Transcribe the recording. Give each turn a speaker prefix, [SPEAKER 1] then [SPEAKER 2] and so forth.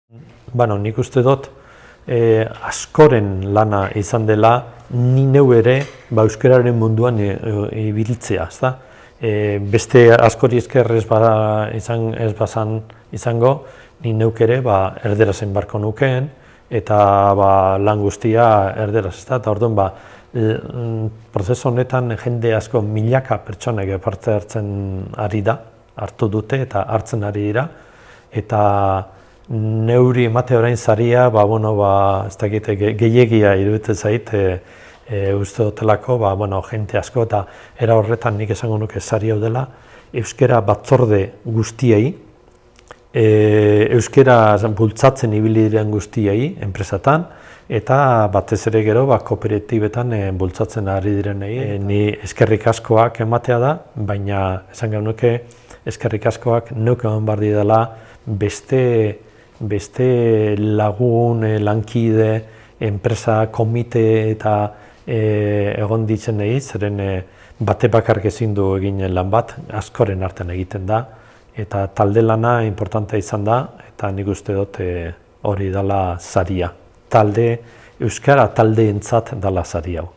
[SPEAKER 1] Nik uste dut askoren lana izan dela ni neu ere euskararen munduan ibiltzea, ezta? Beste askori esker ez bazan izango, ni neuk ere erderazen barko nukeen eta lan guztia erderaz, ezta? Eta orduan prozesu honetan jende asko milaka pertsonek parte hartu dute eta hartzen ari dira, eta neuri emate orain saria, ez dakit, gehiegia iruditzen zait, uste dutelako, jente asko, eta era horretan nik esango nuke sari hau dela, euskara batzorde guztiei, euskara bultzatzen ibili diren guztiei, enpresatan, eta batez ere gero kooperatibetan bultzatzen ari direnei. Ni eskerrik askoak ematea da, baina esan gau nuke eskerrik askoak neuk eman behar dela beste lagun, lankide, enpresa, komite eta egon ditzen nahi, zeren bate bakarrik ezin du egin lan bat, askoren artean egiten da, eta talde lana importantea izan da, eta nik uste dut hori dela saria. Euskara taldeentzat dela sari hau.